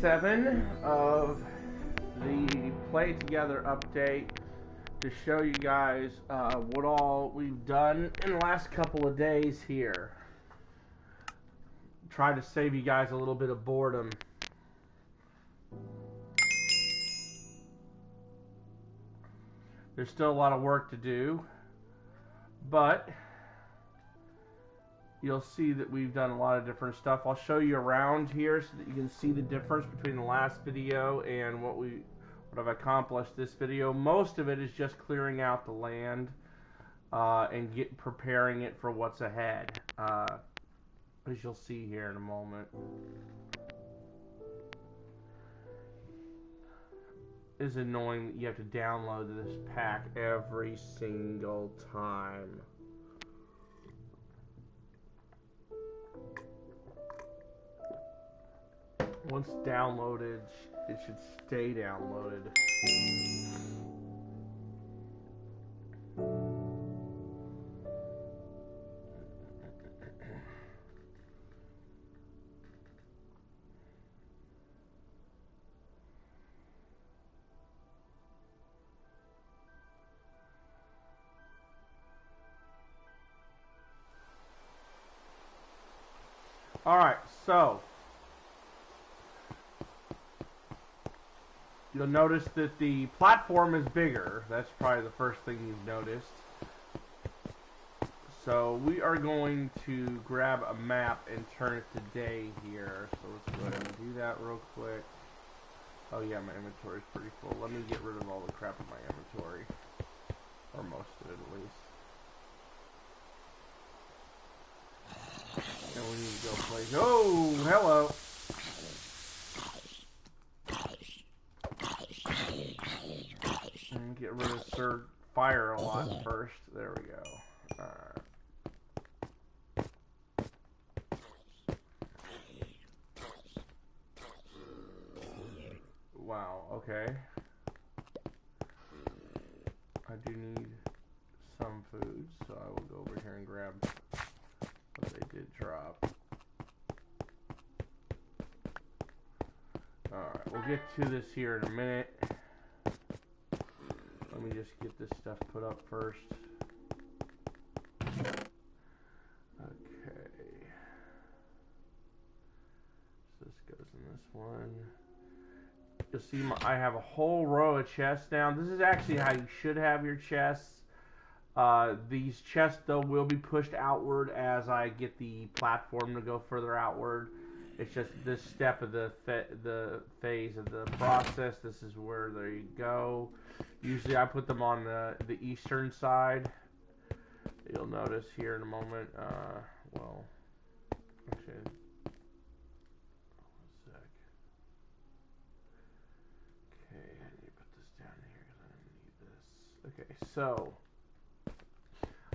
7 of the Play Together update to show you guys what all we've done in the last couple of days here. Try to save you guys a little bit of boredom. There's still a lot of work to do, but you'll see that we've done a lot of different stuff. I'll show you around here so that you can see the difference between the last video and what I've accomplished this video. Most of it is just clearing out the land and preparing it for what's ahead, as you'll see here in a moment. It's annoying that you have to download this pack every single time. Once downloaded, it should stay downloaded. Alright, so you'll notice that the platform is bigger. That's probably the first thing you've noticed. So we are going to grab a map and turn it to day here. So let's go ahead and do that real quick. Oh yeah, my inventory is pretty full. Let me get rid of all the crap in my inventory. Or most of it at least. And we need to go play. Oh, hello. And get rid of Sir Fire a lot first. There we go. Alright. Wow, okay. I do need some food, so I will go over here and grab what they did drop. Alright, we'll get to this here in a minute. Let me just get this stuff put up first. Okay. So this goes in this one. You'll see I have a whole row of chests now. This is actually how you should have your chests. These chests, though, will be pushed outward as I get the platform to go further outward. It's just this step of the phase of the process. This is where they go. Usually I put them on the eastern side. You'll notice here in a moment. Well, actually, one sec. Okay, I need to put this down here because I need this. Okay, so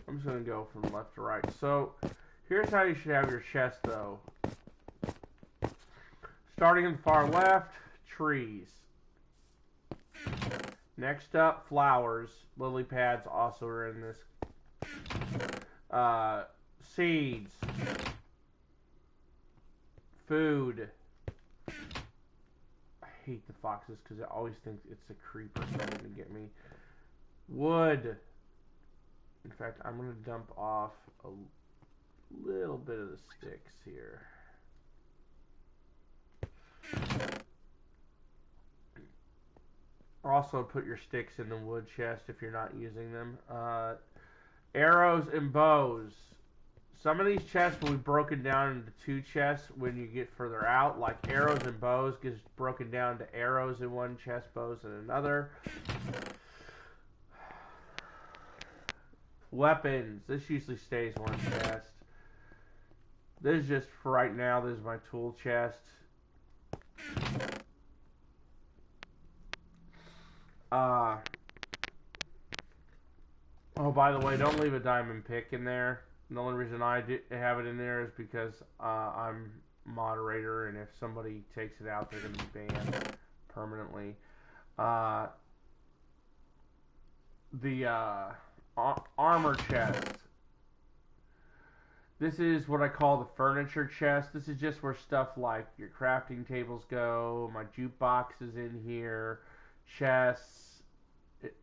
I'm just going to go from left to right. So here's how you should have your chest, though. Starting in the far left, trees. Next up, flowers. Lily pads also are in this. Seeds. Food. I hate the foxes because I always think it's a creeper coming to get me. Wood. In fact, I'm going to dump off a little bit of the sticks here. Also put your sticks in the wood chest if you're not using them. Arrows and bows. Some of these chests will be broken down into 2 chests when you get further out. Like arrows and bows gets broken down to arrows in one chest, bows in another. Weapons. This usually stays one chest. This is just for right now. This is my tool chest. Oh, by the way, don't leave a diamond pick in there. The only reason I have it in there is because I'm moderator, and if somebody takes it out, they're going to be banned permanently. The armor chest. This is what I call the furniture chest. This is just where stuff like your crafting tables go. My jukebox is in here. Chests,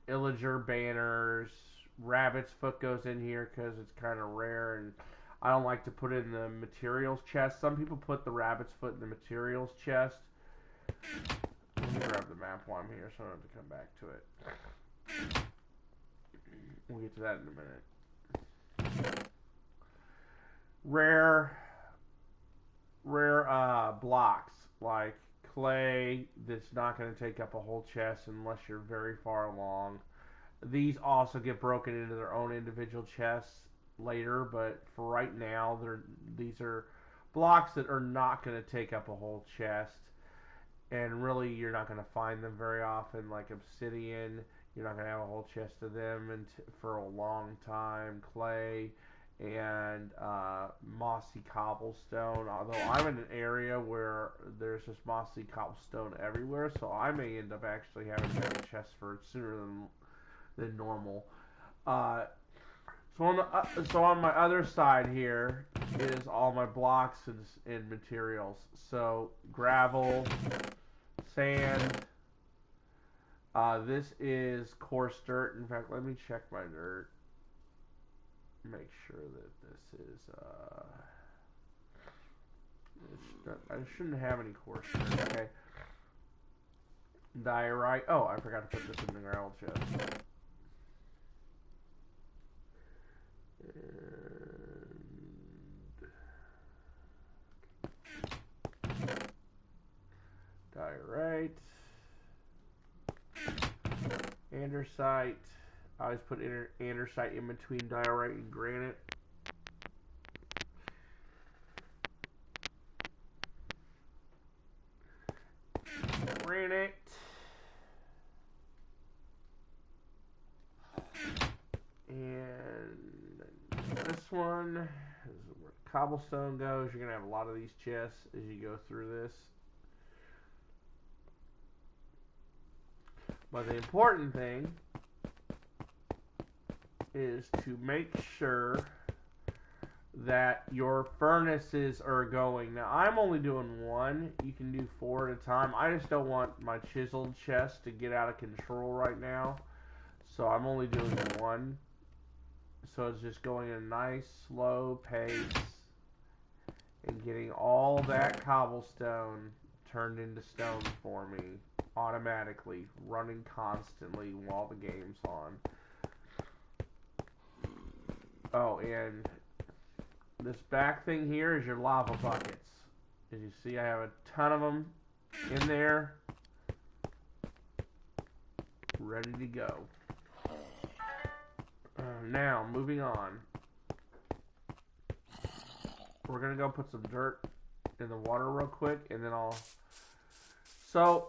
Illager banners, rabbit's foot goes in here because it's kind of rare, and I don't like to put it in the materials chest. Some people put the rabbit's foot in the materials chest. Let me grab the map while I'm here so I don't have to come back to it. We'll get to that in a minute. Rare blocks like clay that's not going to take up a whole chest unless you're very far along. These also get broken into their own individual chests later, but for right now, these are blocks that are not going to take up a whole chest, and really you're not going to find them very often. Like obsidian, you're not going to have a whole chest of them for a long time. Clay and mossy cobblestone, although I'm in an area where there's just mossy cobblestone everywhere, so I may end up actually having to have a chest for it sooner than normal. So on my other side here is all my blocks and materials. So gravel, sand. This is coarse dirt. In fact, let me check my dirt. Make sure that this is. I shouldn't have any coarse dirt. Okay. Diorite. Oh, I forgot to put this in the gravel chest. Diorite, andesite. I always put andesite in between diorite and granite. Granite. And this one is where cobblestone goes. You're going to have a lot of these chests as you go through this. But the important thing is to make sure that your furnaces are going. Now, I'm only doing one. You can do 4 at a time. I just don't want my chiseled chest to get out of control right now. So I'm only doing one. So it's just going at a nice, slow pace and getting all that cobblestone turned into stone for me automatically, running constantly while the game's on. Oh, and this back thing here is your lava buckets. As you see, I have a ton of them in there, ready to go. Now, moving on. We're going to go put some dirt in the water real quick, and then I'll... So,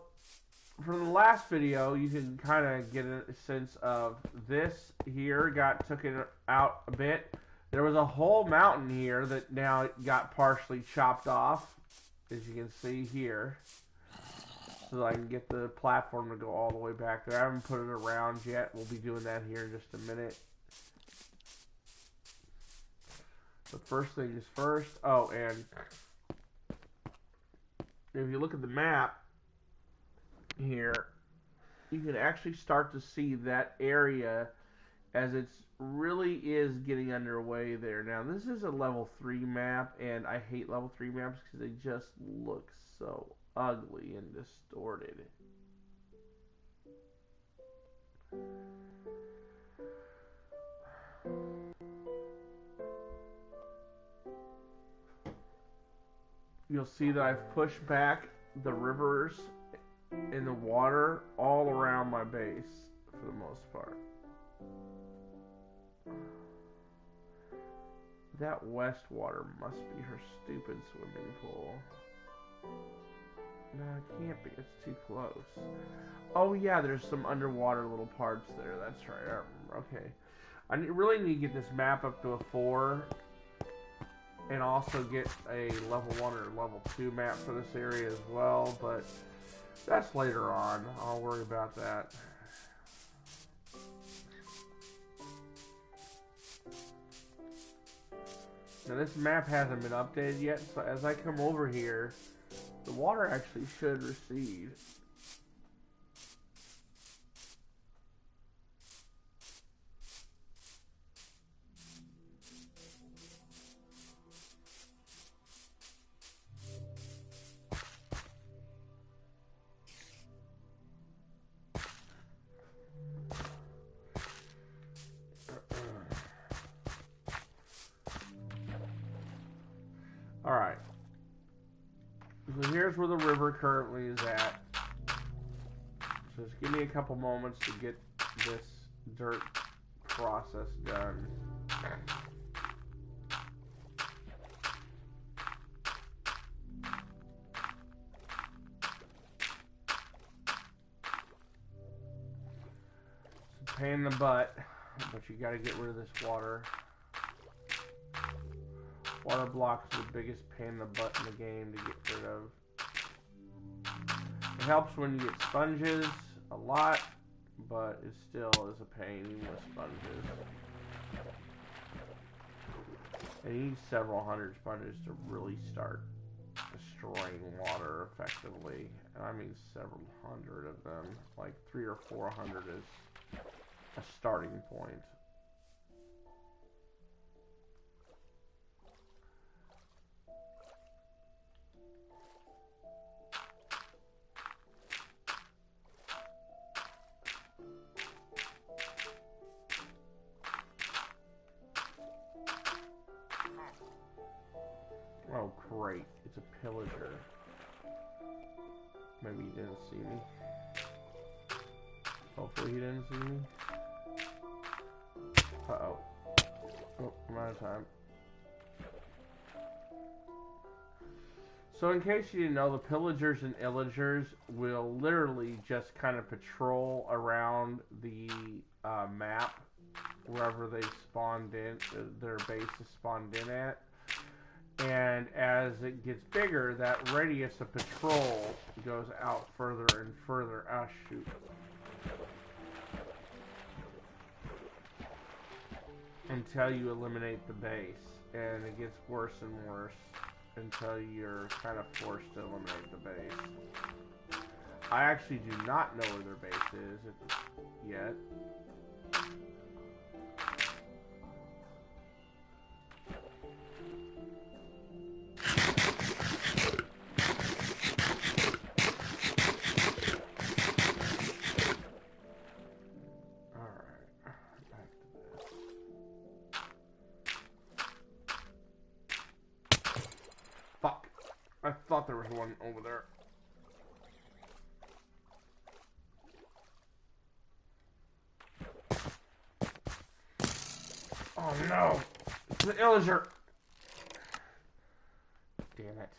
from the last video, you can kind of get a sense of this here got taken out a bit. There was a whole mountain here that now got partially chopped off, as you can see here. So that I can get the platform to go all the way back there. I haven't put it around yet. We'll be doing that here in just a minute. The first thing is first. Oh, and if you look at the map here, you can actually start to see that area as it really is getting underway there. Now, this is a level 3 map, and I hate level 3 maps because they just look so ugly and distorted. You'll see that I've pushed back the rivers in the water all around my base for the most part. That west water must be her stupid swimming pool. No, it can't be. It's too close. Oh yeah, there's some underwater little parts there. That's right. I remember. Okay. I really need to get this map up to a 4. And also get a level 1 or level 2 map for this area as well. But that's later on. I'll worry about that. Now this map hasn't been updated yet, so as I come over here, the water actually should recede. Alright. So here's where the river currently is at. So just give me a couple moments to get this dirt process done. It's a pain in the butt, but you gotta get rid of this water. Water blocks are the biggest pain in the butt in the game to get rid of. It helps when you get sponges a lot, but it still is a pain even with sponges. And you need several hundred sponges to really start destroying water effectively. And I mean several hundred of them. Like 300 or 400 is a starting point. Oh, great. It's a pillager. Maybe he didn't see me. Hopefully he didn't see me. Uh-oh. Oh, I'm out of time. So in case you didn't know, the pillagers and illagers will literally just kind of patrol around the map wherever they spawned in, their base is spawned in at. And as it gets bigger, that radius of patrol goes out further and further. Ah, shoot. Until you eliminate the base. And it gets worse and worse until you're kind of forced to eliminate the base. I actually do not know where their base is yet. I thought there was one over there. Oh no! It's the illager! Damn it.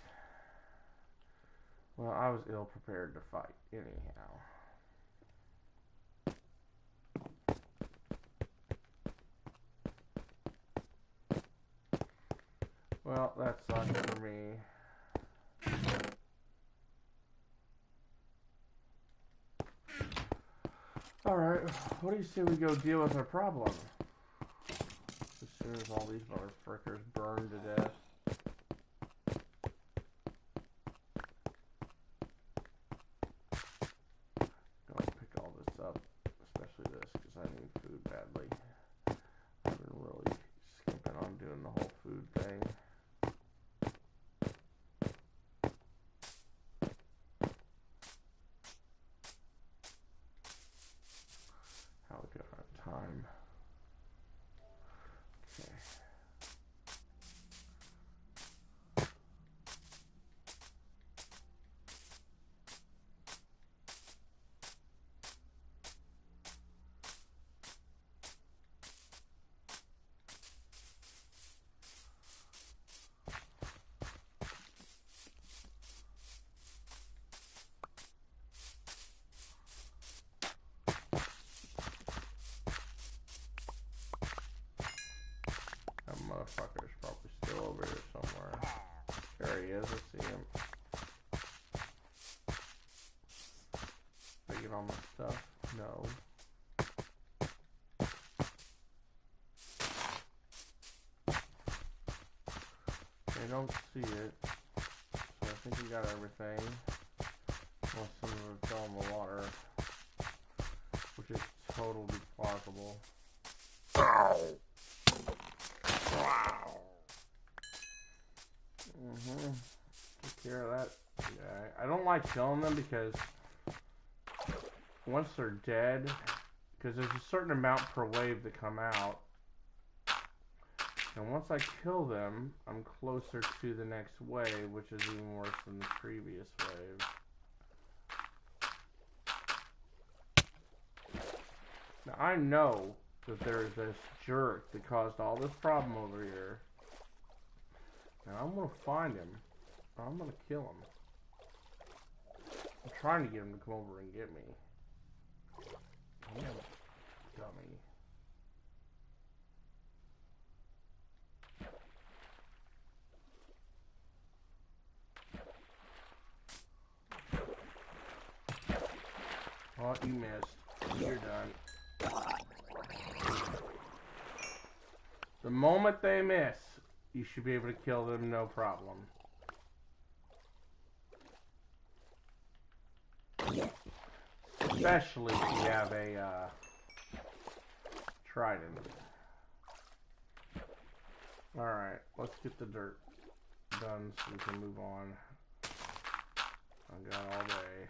Well, I was ill prepared to fight, anyhow. Well, that sucks for me. Alright, what do you say we go deal with our problem? As soon as all these motherfuckers burn to death. Gonna pick all this up, especially this, because I need food badly. I've been really skimping on doing the whole food thing. How we got our time. Okay. That motherfucker's probably still over here somewhere. There he is, I see him. Did I get all my stuff? No. I don't see it. So I think we got everything. Unless some of it fell in the water. Which is totally plausible. Take care of that guy. I don't like killing them because once they're dead, because there's a certain amount per wave that come out. And once I kill them, I'm closer to the next wave, which is even worse than the previous wave. Now I know that there's this jerk that caused all this problem over here. Now I'm gonna find him. I'm gonna kill him. I'm trying to get him to come over and get me. Damn it, dummy. Oh, you missed. You're done. The moment they miss, you should be able to kill them, no problem. Especially if you have a trident. Alright, let's get the dirt done so we can move on. I got all day.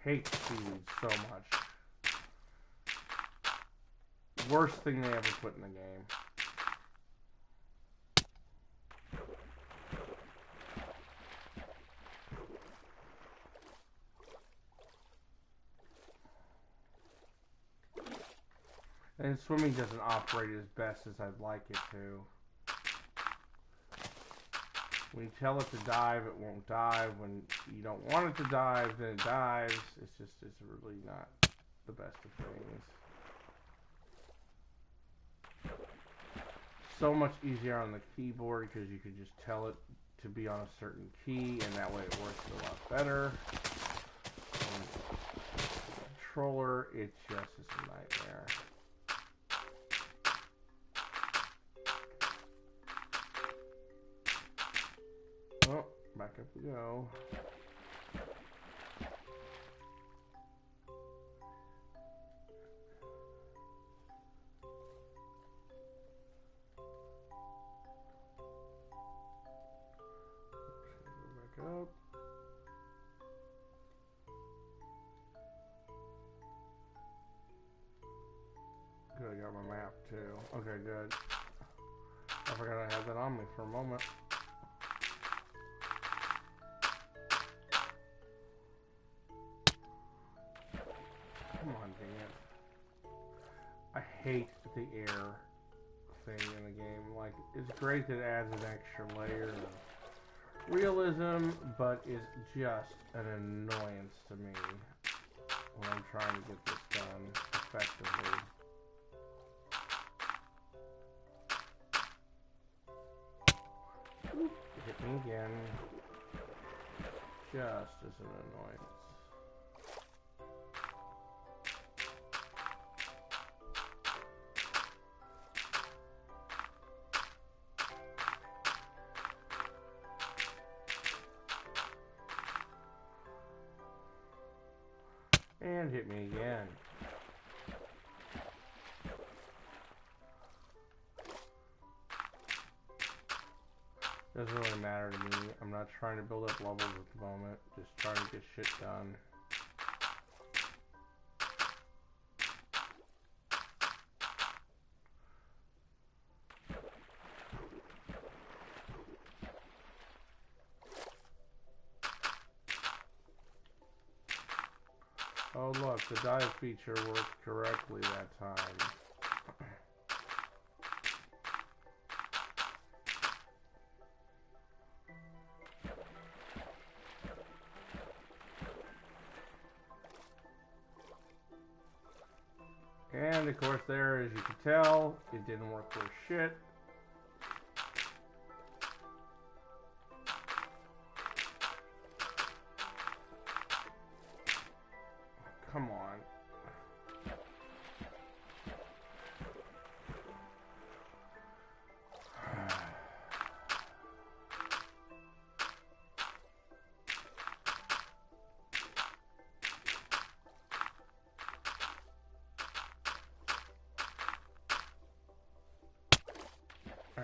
Hate seaweed so much. Worst thing they ever put in the game. And swimming doesn't operate as best as I'd like it to. When you tell it to dive, it won't dive. When you don't want it to dive, then it dives. It's really not the best of things. So much easier on the keyboard because you could just tell it to be on a certain key, and that way it works a lot better. On the controller, it just is a nightmare. Oh, back up we go. Back up. Good, I got my map too. Okay, good. I forgot I had that on me for a moment. Come on, dang it. I hate the air thing in the game. Like, it's great that it adds an extra layer of realism, but it's just an annoyance to me when I'm trying to get this done effectively. Oop, it hit me again. Just as an annoyance. And hit me again. Doesn't really matter to me. I'm not trying to build up levels at the moment. Just trying to get shit done. Oh look, the dive feature worked correctly that time. And of course there, as you can tell, it didn't work for shit. come on.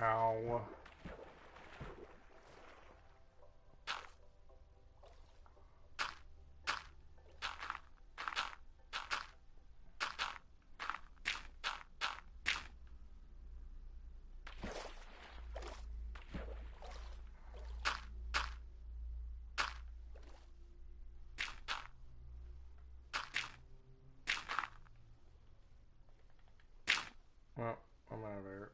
Ow. Well, I'm out of here.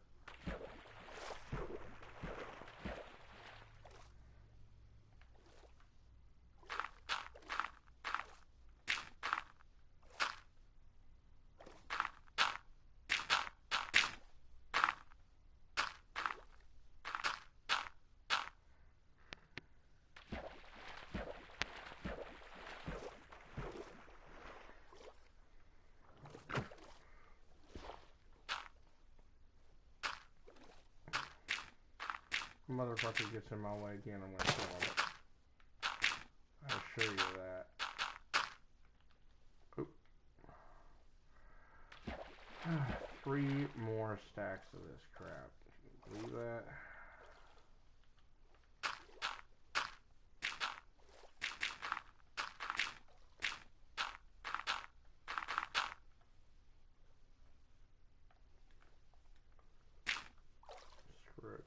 Motherfucker gets in my way again, I'm gonna kill him. I assure you that. Oop. 3 more stacks of this crap. Can you believe that? Screw it.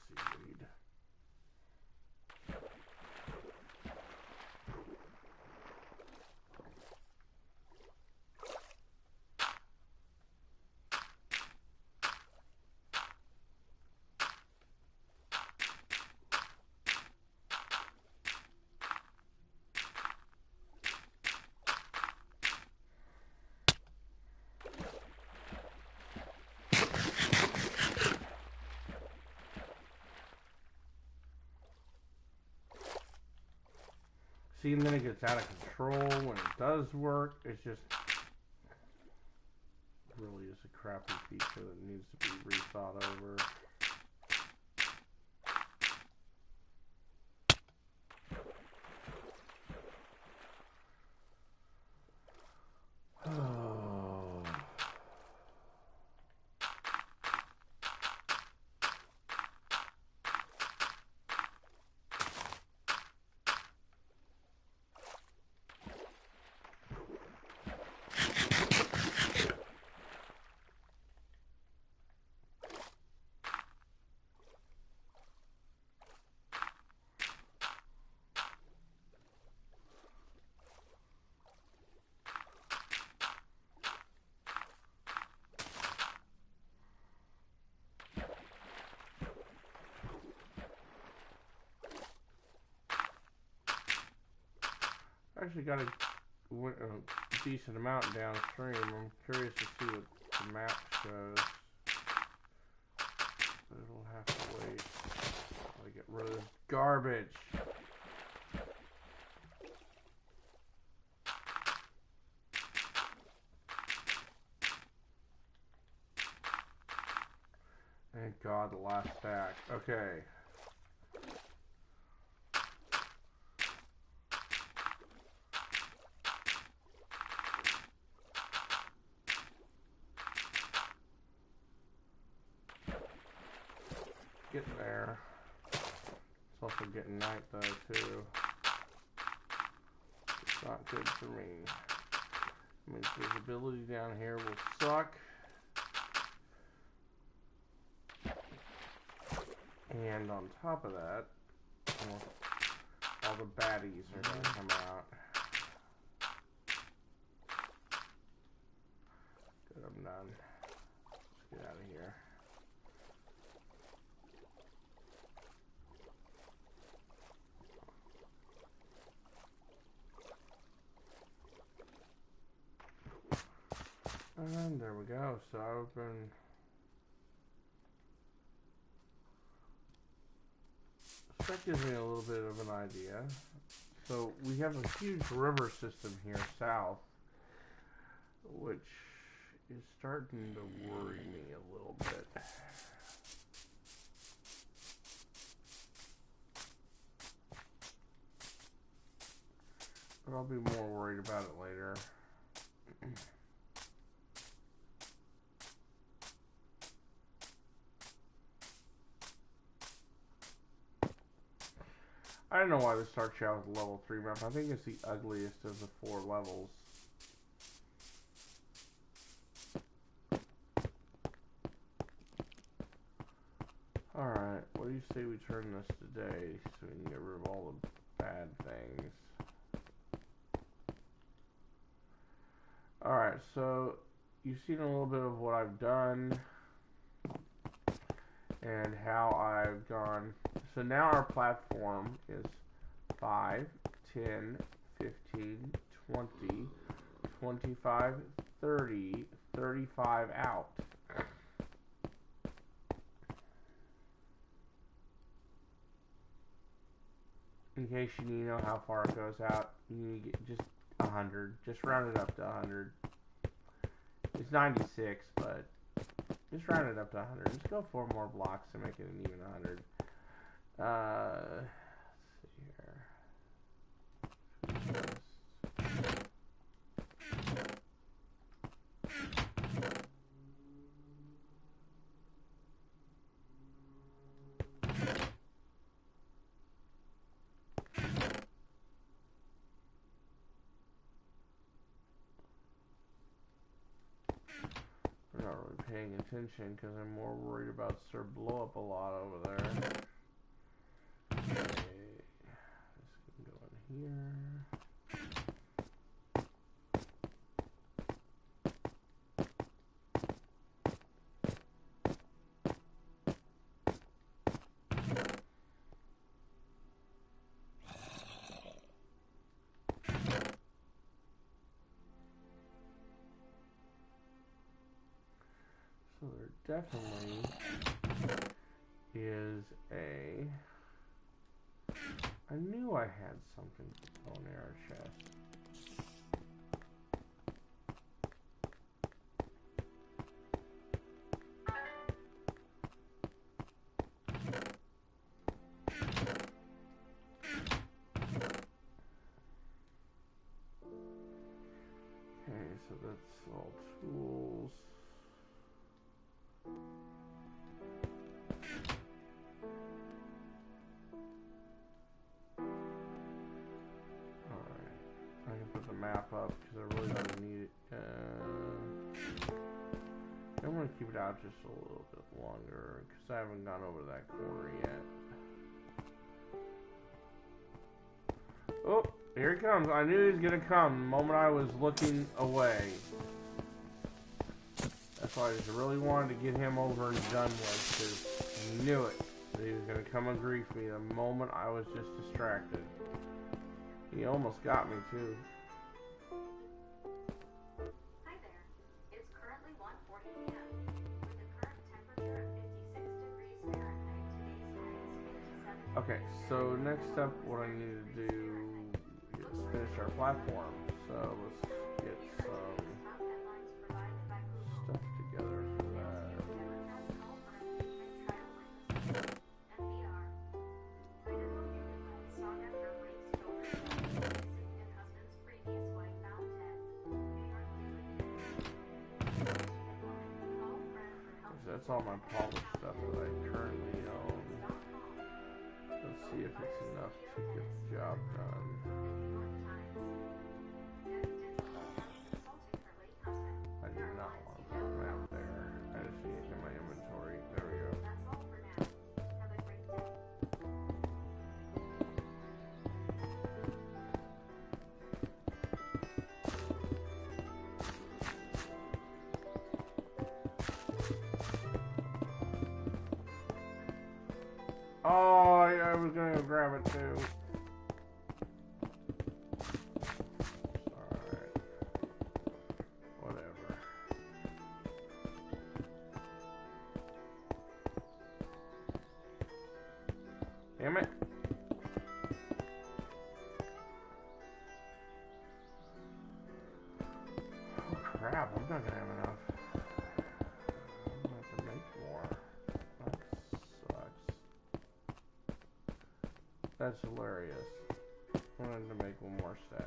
Seaweed. See, and then it gets out of control when it does work. It's just really is a crappy feature that needs to be rethought over. Oh. Actually got a decent amount downstream. I'm curious to see what the map shows. But it'll have to wait until I get rid of this garbage. Thank God, the last stack. Okay. Getting there. It's also getting night though too. It's not good for me. I mean, visibility down here will suck. And on top of that, all the baddies are going to come out. Good, I'm done. Let's get out of here. And there we go. So I've been that gives me a little bit of an idea. So we have a huge river system here south, which is starting to worry me a little bit. But I'll be more worried about it later. I don't know why they start you out with a level 3 map. I think it's the ugliest of the 4 levels. Alright, what do you say we turn this today so we can get rid of all the bad things? Alright, so you've seen a little bit of what I've done and how I've gone. So now our platform is 5, 10, 15, 20, 25, 30, 35 out. In case you need to know how far it goes out, you need to get just 100. Just round it up to 100. It's 96, but just round it up to 100. Just go 4 more blocks to make it an even 100. Let's see here. We're not really paying attention because I'm more worried about Sir Blow Up a lot over there. Okay, this can go in here. So there definitely is a... I knew I had something on our chest. Okay, so that's all tools. Map up because I really don't need it. I'm going to keep it out just a little bit longer because I haven't gone over that corner yet. Oh, here he comes. I knew he was going to come the moment I was looking away. That's why I just really wanted to get him over and done with because I knew it. That he was going to come and grief me the moment I was just distracted. He almost got me too. Okay, so next up what I need to do is finish our platform. So let's get some stuff together for that. So that's all my polished stuff that I currently own. Let's see if it's enough to get the job done. I do not want that map there. I just need it in my inventory. There we go. Oh, I was going to grab it too. Alright. Whatever. Damn it. That's hilarious. I wanted to make one more stack.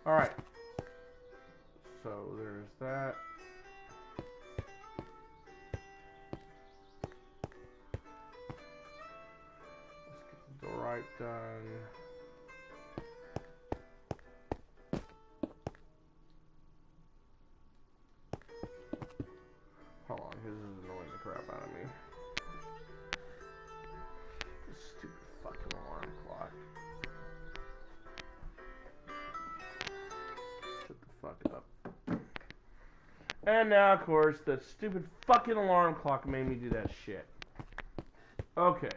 Alright. So there's that. Let's get the Dorite done. Hold on, this is annoying the crap out of me. This stupid fucking alarm clock. Shut the fuck up. And now, of course, the stupid fucking alarm clock made me do that shit. Okay.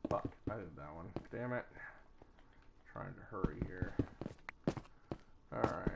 Fuck, I did that one. Damn it. Trying to hurry here. Alright.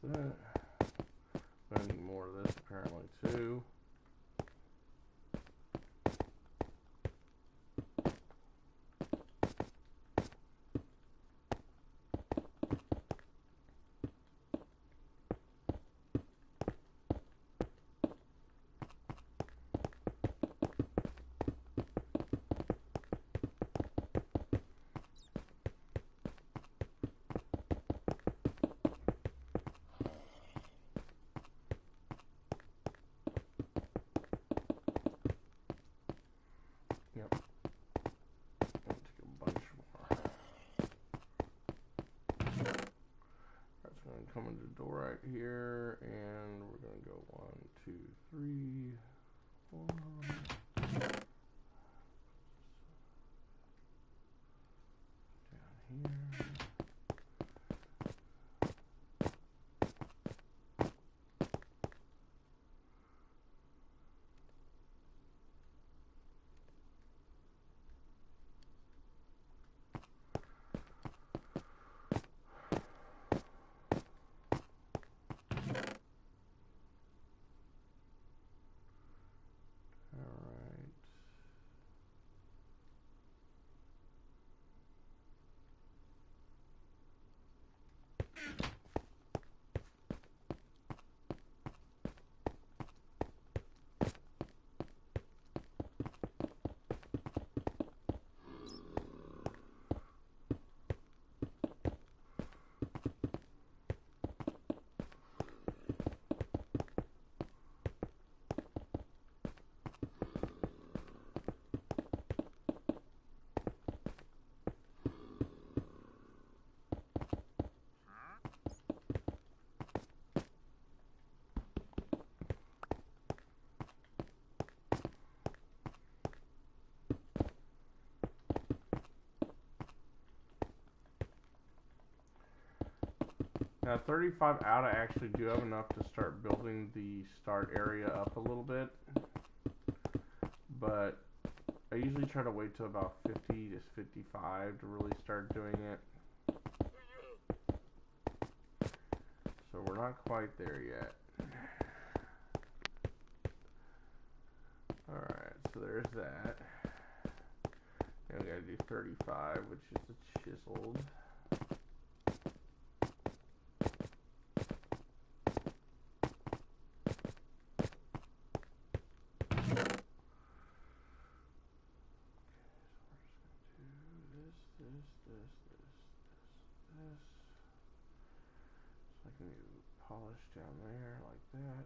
That. I need more of this apparently too. Yep. I'll take a bunch more. That's going to come into the door right here, and we're going to go 1, 2, 3, 4. Down here. Now 35 out, I actually do have enough to start building the start area up a little bit. But I usually try to wait till about 50 to 55 to really start doing it. not quite there yet. Alright, so there's that. Now we gotta do 35, which is the chiseled. Polish down there like that.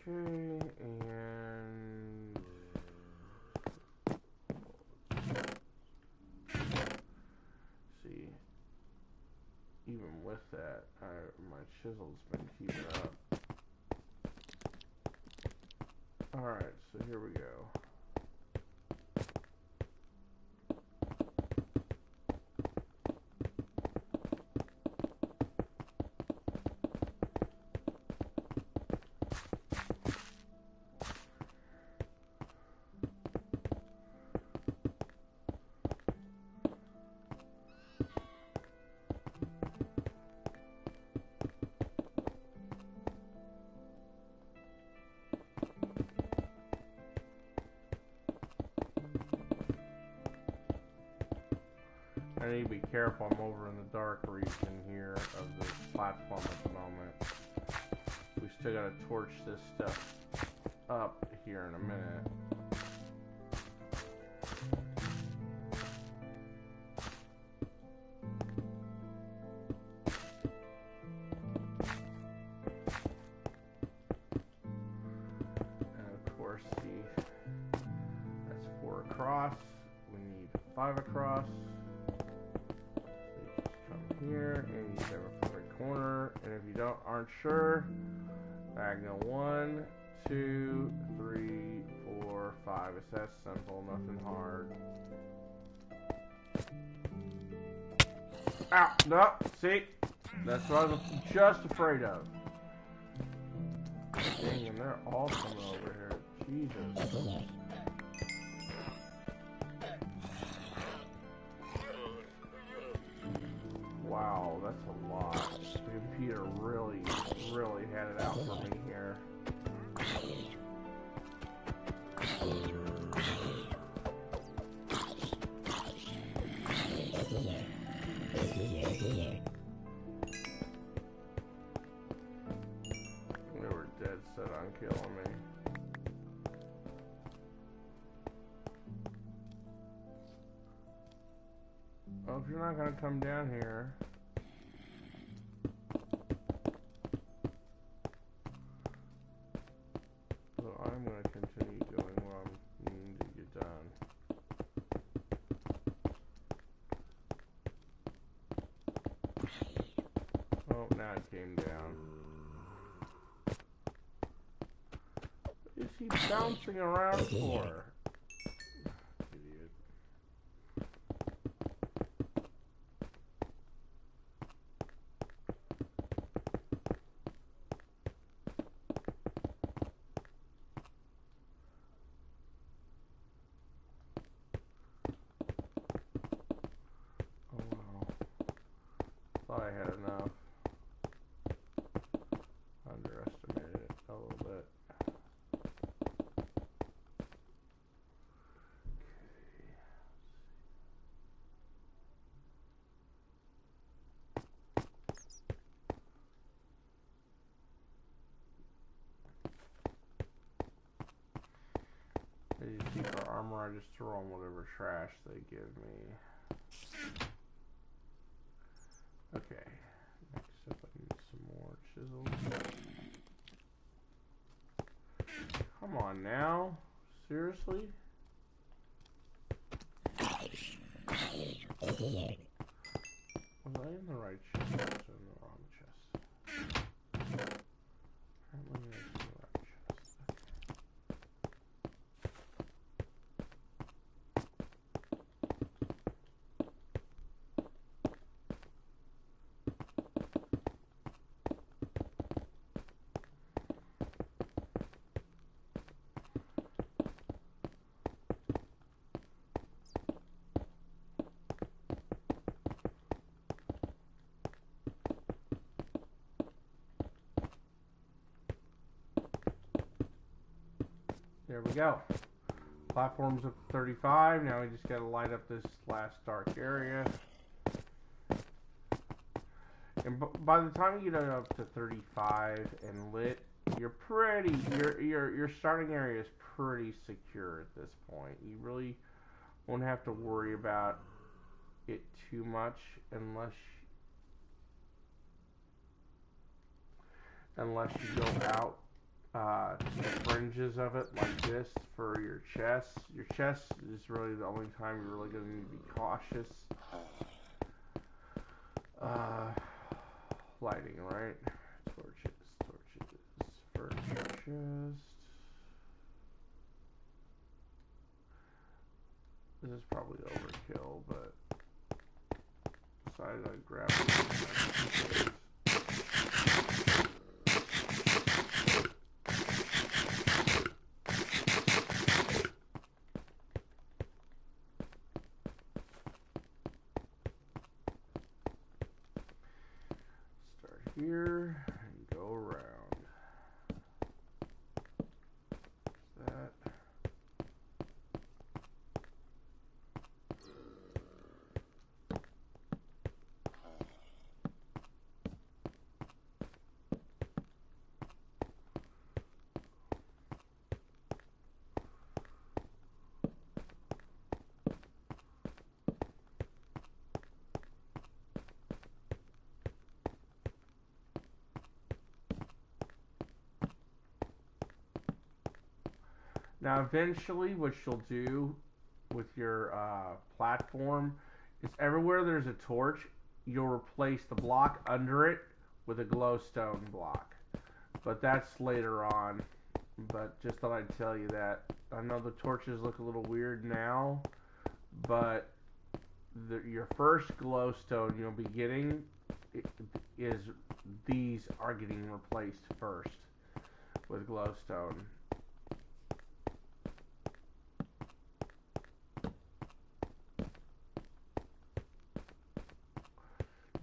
Okay, and see, even with that, my chisel's been keeping up. Alright, so here we go. I need to be careful, I'm over in the dark region here of the platform at the moment. We still gotta torch this stuff up here in a minute. And of course, see, that's 4 across. We need 5 across. Here, and you have a perfect corner, and if you aren't sure, diagonal 1, 2, 3, 4, 5. It's that simple, nothing hard. Ow! No! See? That's what I was just afraid of. Dang, and they're all coming over here. Jesus. Wow, that's a lot. The computer really had it out for me here. They were dead set on killing me. Well, if you're not gonna come down here, so I'm gonna continue doing what I'm needing to get done. Oh, now it came down. What is he bouncing around for? Idiot. Oh wow. Thought I had enough. Underestimated it a little bit. As you see, for armor, I just throw on whatever trash they give me. Okay. Next up, I need some more chisels. Come on now. Seriously? Was I in the right chest or was I in the wrong chest? Apparently I was in the right chest. we go. Platform's up to 35. Now we just gotta light up this last dark area. And by the time you get up to 35 and lit, you're pretty. Your starting area is pretty secure at this point. You really won't have to worry about it too much unless you go out to the fringes of it like this for your chest. Your chest is really the only time you're really going to need to be cautious. Lighting, right? Torches, furniture chest. This is probably overkill, but decided I'd grab it. Here and go around. That. Now, eventually, what you'll do with your platform is everywhere there's a torch, you'll replace the block under it with a glowstone block. But that's later on. But just thought I'd tell you that. I know the torches look a little weird now, but your first glowstone you'll be getting is these are getting replaced first with glowstone.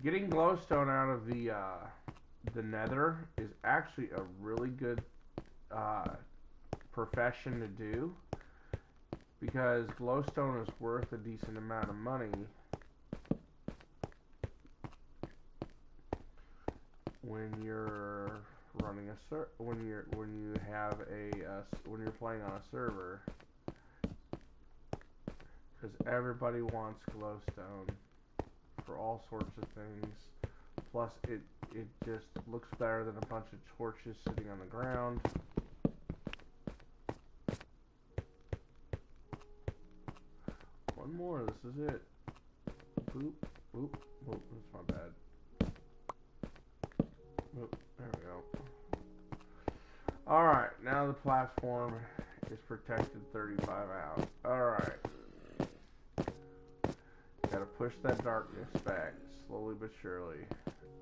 Getting glowstone out of the nether is actually a really good profession to do, because glowstone is worth a decent amount of money when you're running when you're playing on a server, because everybody wants glowstone for all sorts of things. Plus, it just looks better than a bunch of torches sitting on the ground. One more. This is it. Boop, boop, boop. That's my bad. Boop. There we go. All right. Now the platform is protected 35 out. All right. Gotta push that darkness back, slowly but surely.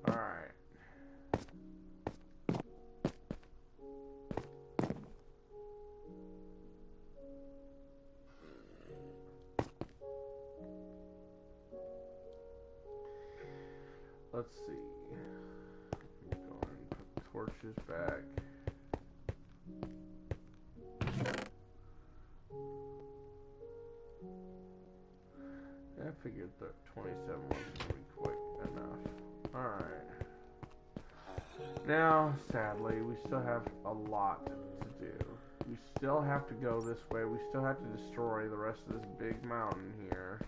Alright. Let's see. Go and put the torches back. I figured that 27 was going to be quick enough. Alright. Now, sadly, we still have a lot to do. We still have to go this way. We still have to destroy the rest of this big mountain here.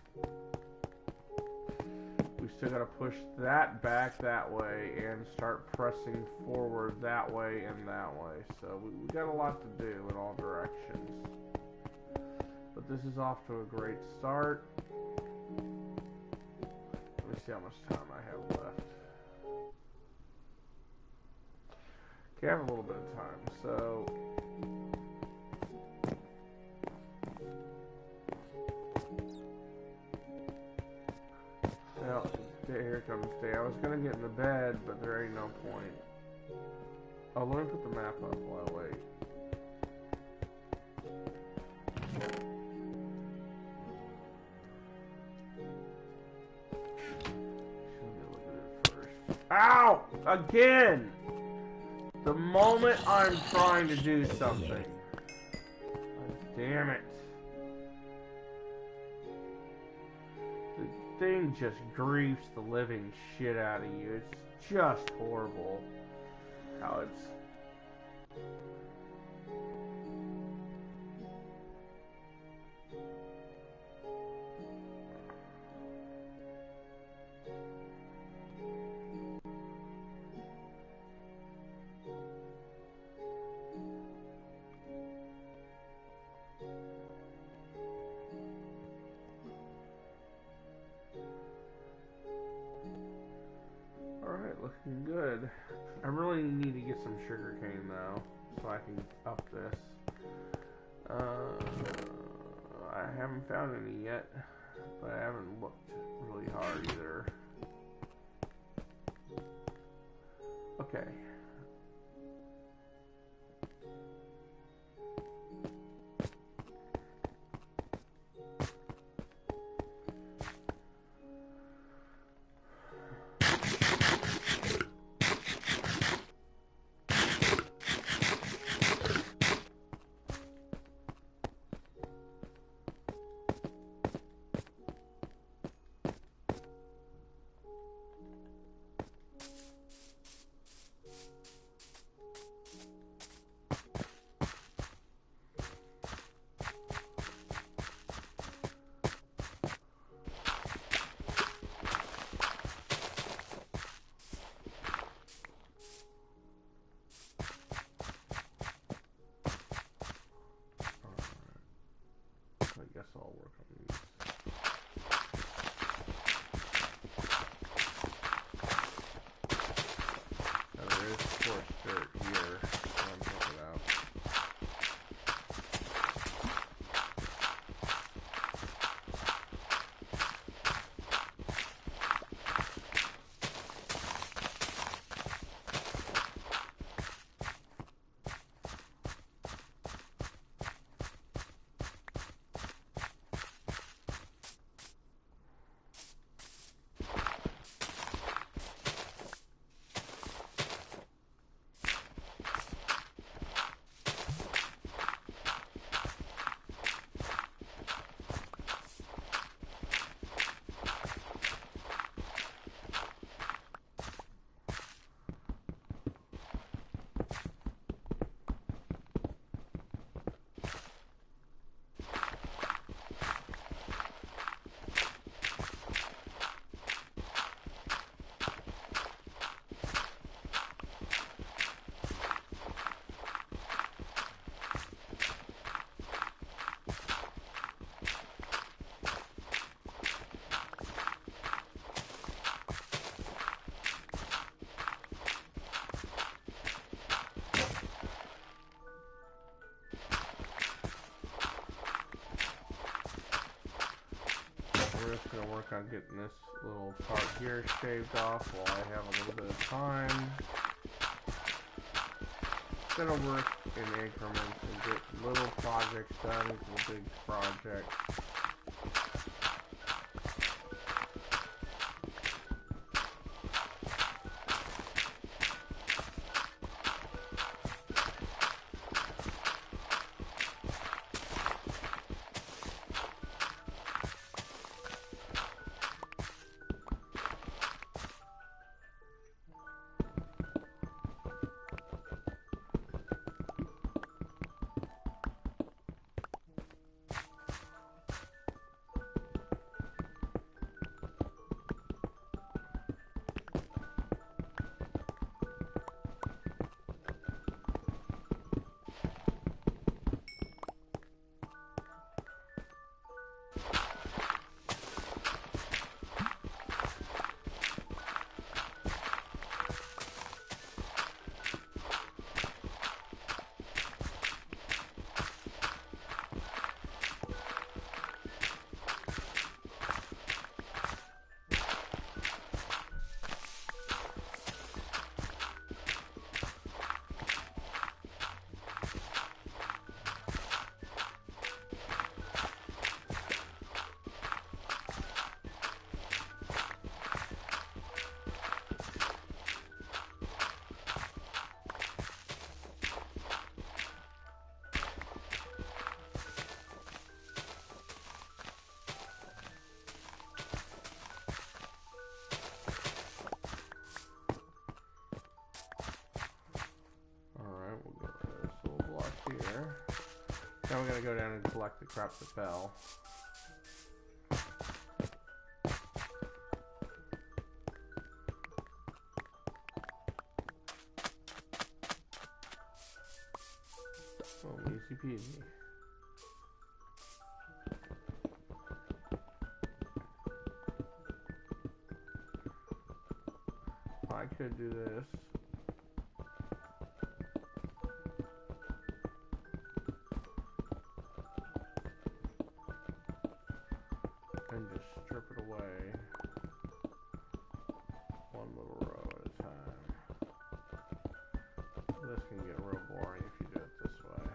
We still got to push that back that way and start pressing forward that way and that way. So we got a lot to do in all directions. But this is off to a great start. Let me see how much time I have left. Okay, I have a little bit of time, so well, here comes day. I was gonna get into bed, but there ain't no point. Oh, let me put the map up while I wait. Ow! Again! The moment I'm trying to do something, I damn it. The thing just griefs the living shit out of you. It's just horrible how it's... Alright, looking good. I really need to get some sugar cane though, so I can up this. I haven't found any yet, but I haven't looked really hard either. Okay. I guess I'll work on these. Now there is coarse dirt here, so I'm taking it out. We're just going to work on getting this little part here shaved off while I have a little bit of time. Gonna work in increments and get little projects done equal big projects. Now we gotta go down and collect the crap that fell. Oh, easy peasy. I could do this. And just strip it away. One little row at a time. This can get real boring if you do it this way.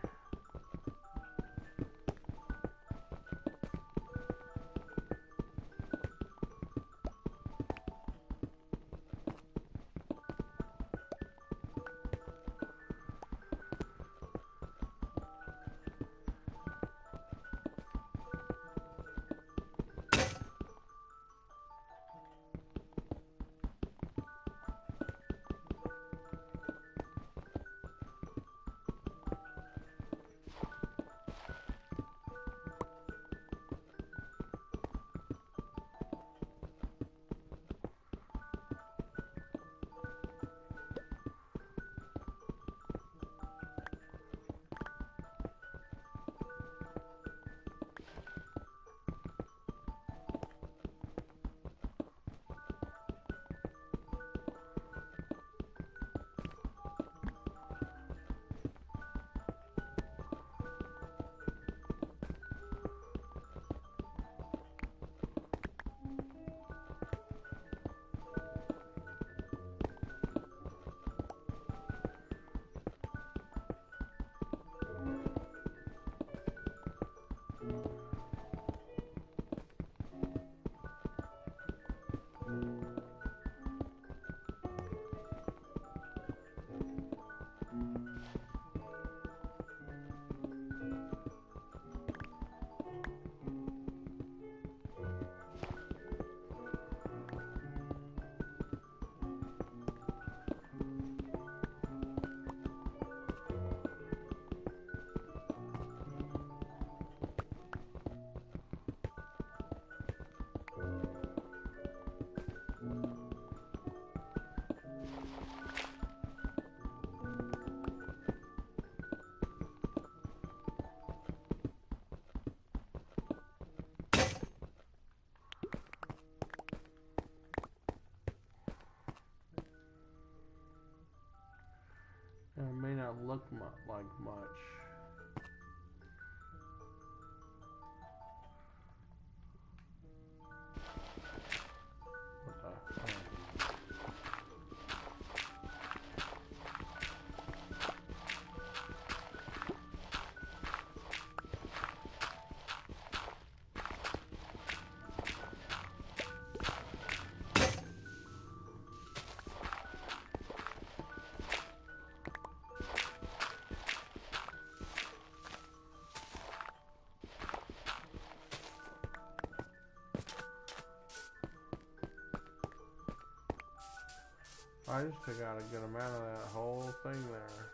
And it may not look like much. What the? Oh. I just took out a good amount of that whole thing there.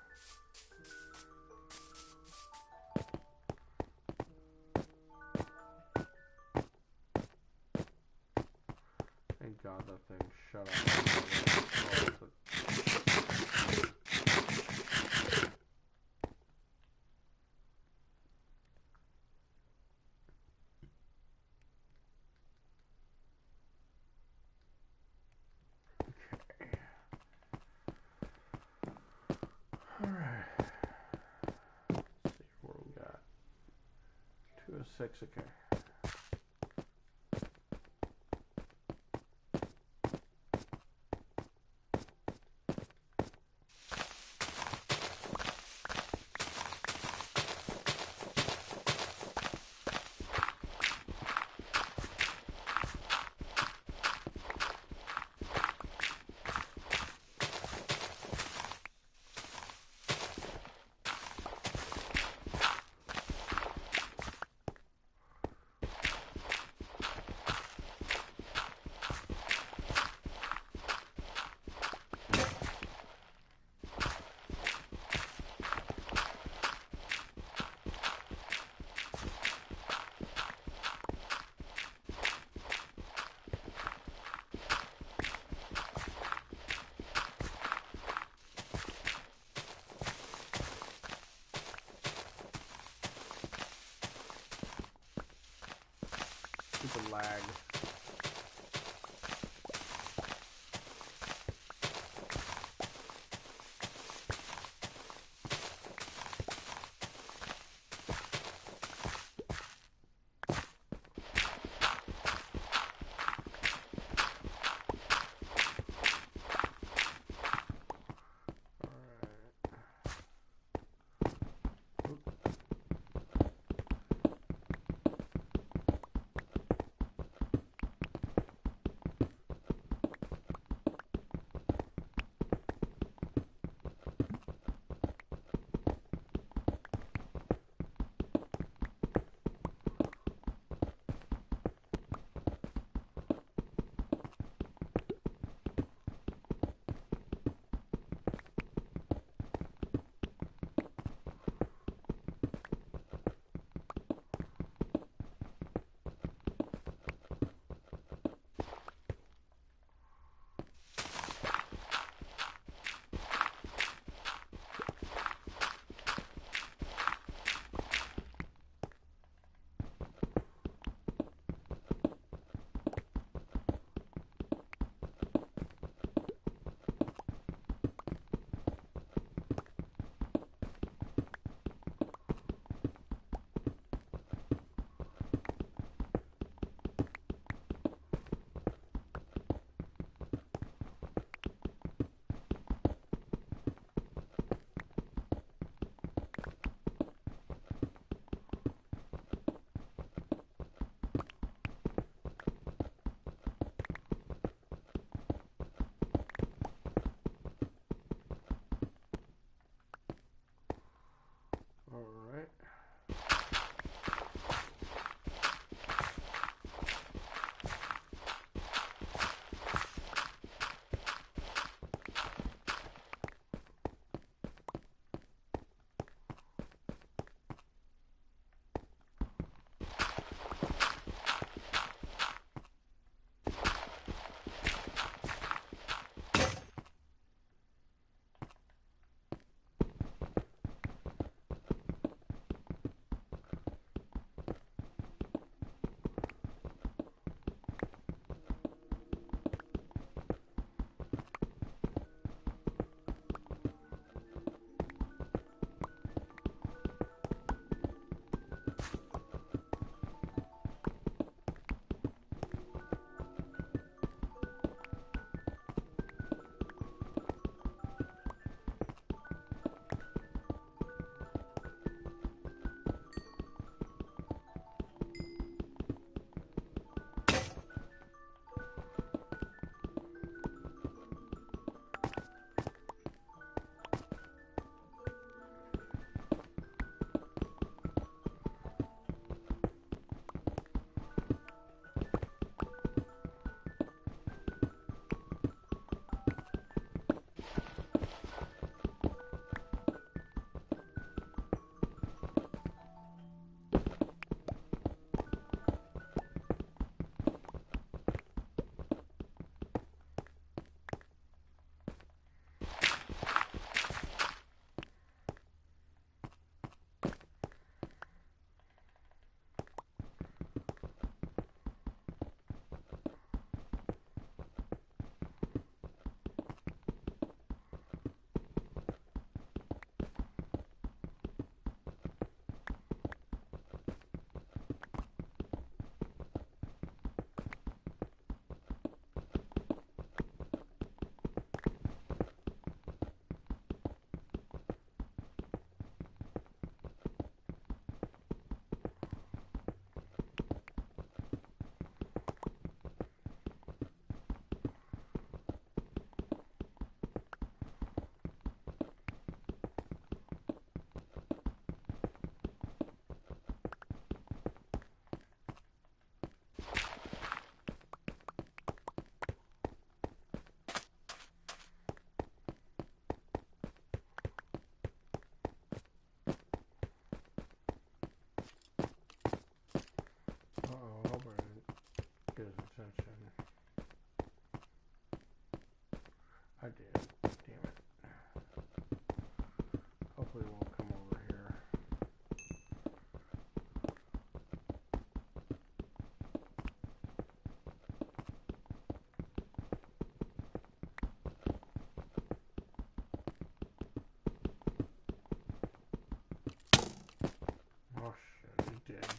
Thank God that thing shut off. Six, okay. stupid lag.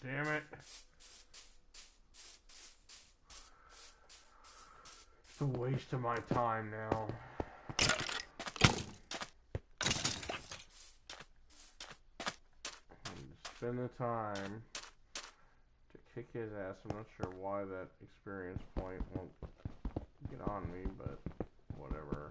damn it. It's a waste of my time now. Spend the time to kick his ass. I'm not sure why that experience point won't get on me, but whatever.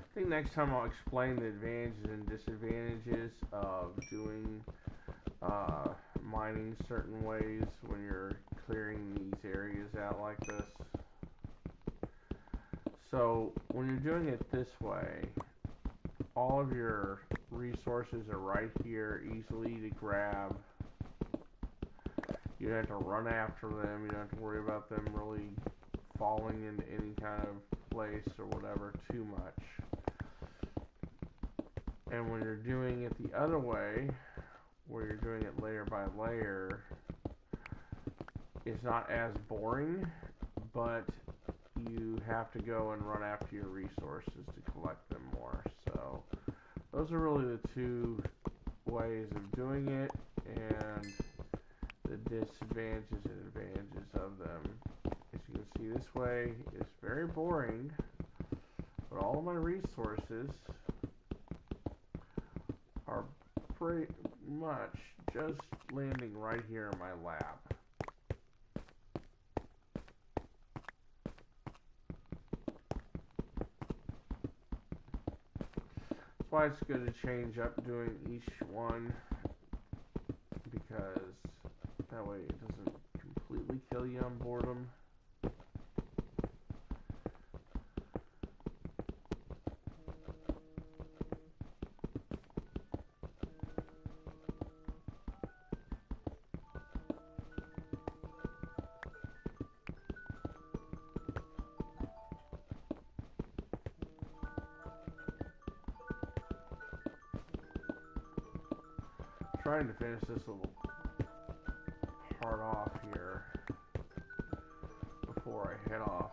I think next time I'll explain the advantages and disadvantages of doing mining certain ways when you're clearing these areas out like this. So when you're doing it this way, all of your resources are right here, easily to grab. You don't have to run after them. You don't have to worry about them really falling into any kind of place or whatever too much. And when you're doing it the other way, where you're doing it layer by layer, it's not as boring, but you have to go and run after your resources to collect them more. So those are really the two ways of doing it, and the disadvantages and advantages of them. As you can see, this way is very boring, but all of my resources are pretty much just landing right here in my lab. That's why it's good to change up doing each one, because that way it doesn't completely kill you on boredom. Trying to finish this little part off here before I head off.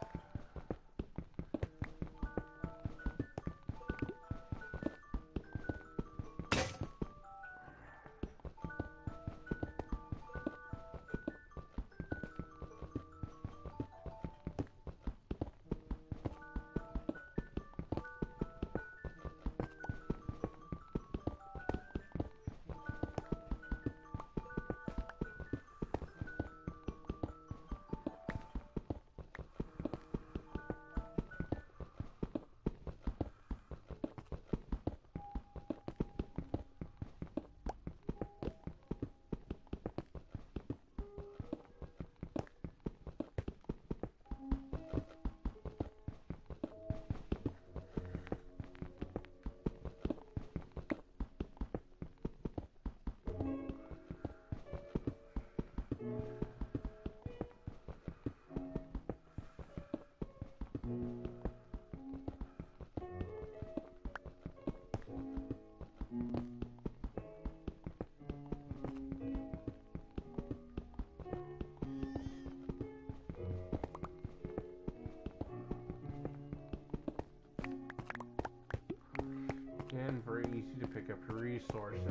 Again, very easy to pick up your resources,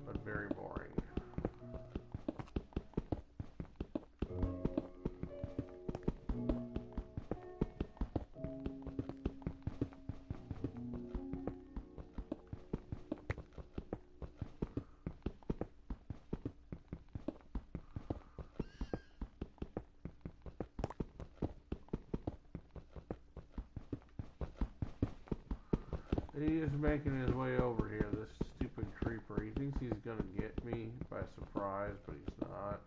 but very boring. He is making his way over here, this stupid creeper. He thinks he's gonna get me by surprise, but he's not.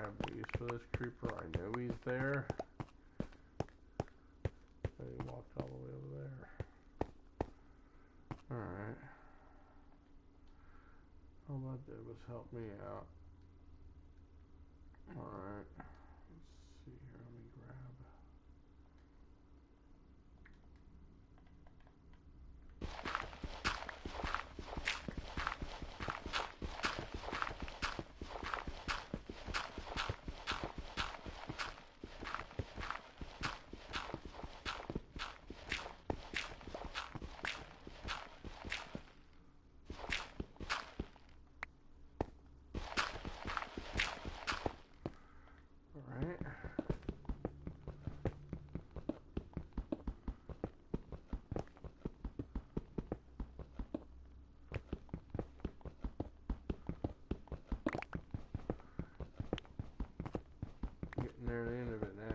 have use for this creeper. I know he's there. But he walked all the way over there. Alright. All that did was help me out. Alright. Let's see here. Let me grab. Alright. Getting near the end of it now.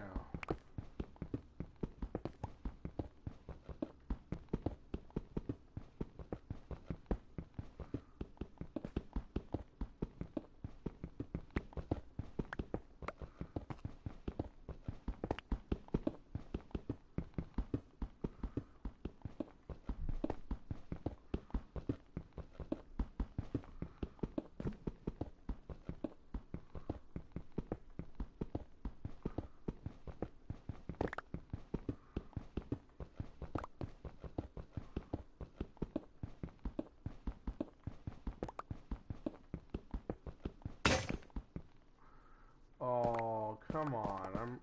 Oh, come on. I'm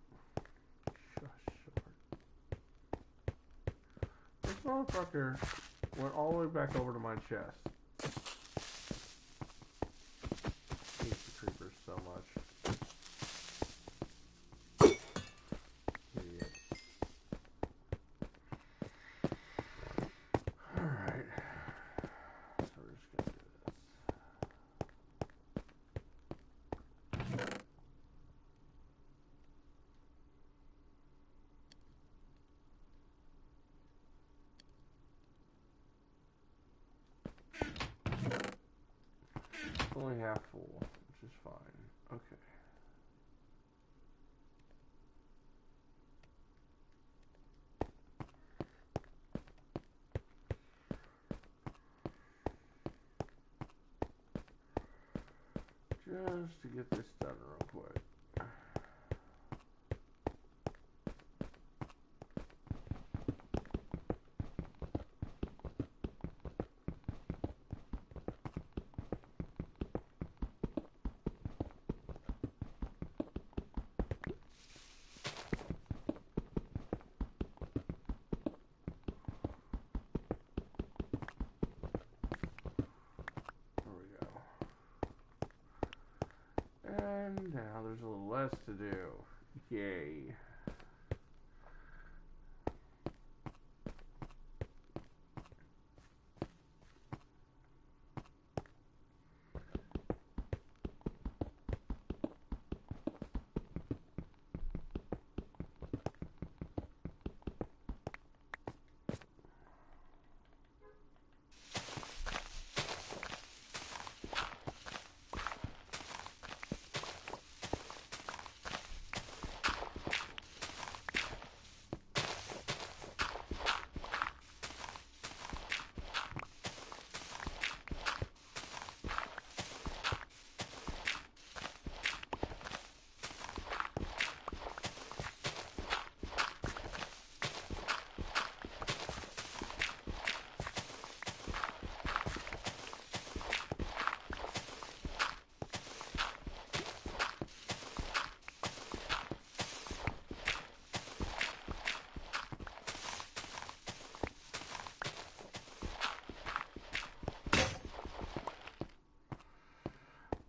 just short. This motherfucker went all the way back over to my chest. I hate the creepers so much. Idiot. Alright. So we're just gonna do this. Only half full, which is fine. Okay. Just to get this done real quick. And now there's a little less to do. Yay.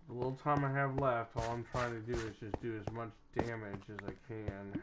The little time I have left, all I'm trying to do is just do as much damage as I can.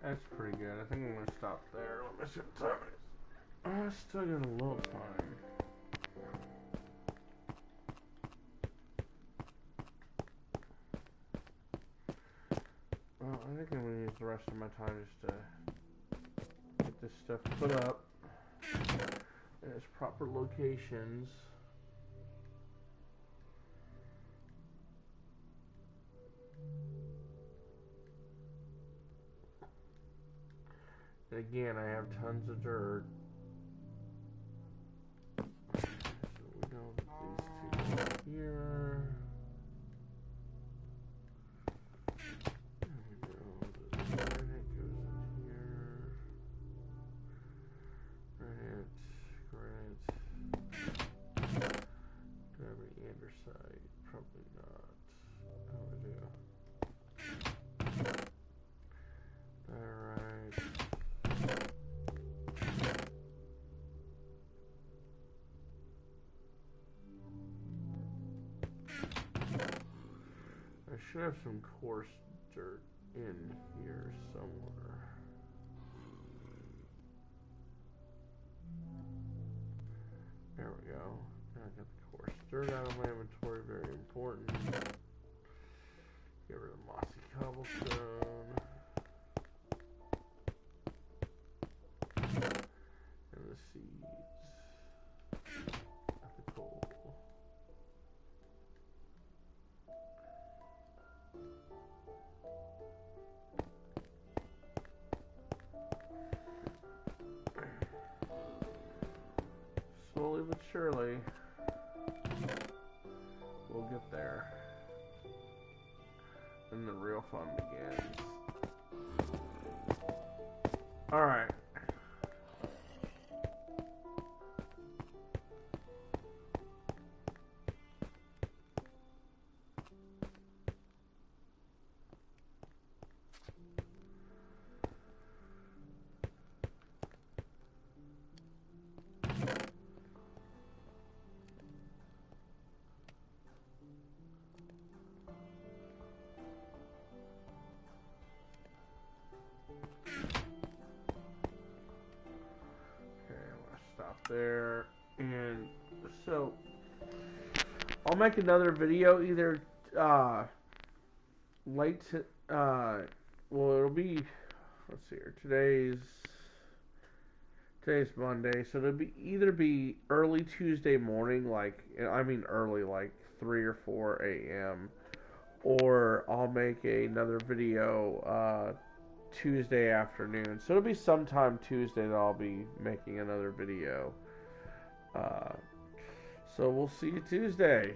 That's pretty good. I think I'm gonna stop there. Let me see what time it is. I still got a little time. Well, I think I'm gonna use the rest of my time just to get this stuff put up in its proper locations. And again, I have tons of dirt. So we know that these two go here. And we know that granite goes in here. Granite. Do I have any andesite? Probably not. Oh, I do. Alright. I should have some coarse dirt in here somewhere. There we go. I got the coarse dirt out of my inventory, very important. Get rid of mossy cobblestone. And the seeds. Of the coal. Slowly but surely, we'll get there. And the real fun begins. Alright. There, and so I'll make another video either late well, it'll be, let's see here, today's Monday, so it'll be either be early Tuesday morning, like early, like 3 or 4 a.m., or I'll make another video Tuesday afternoon. So it'll be sometime Tuesday that I'll be making another video. So we'll see you Tuesday.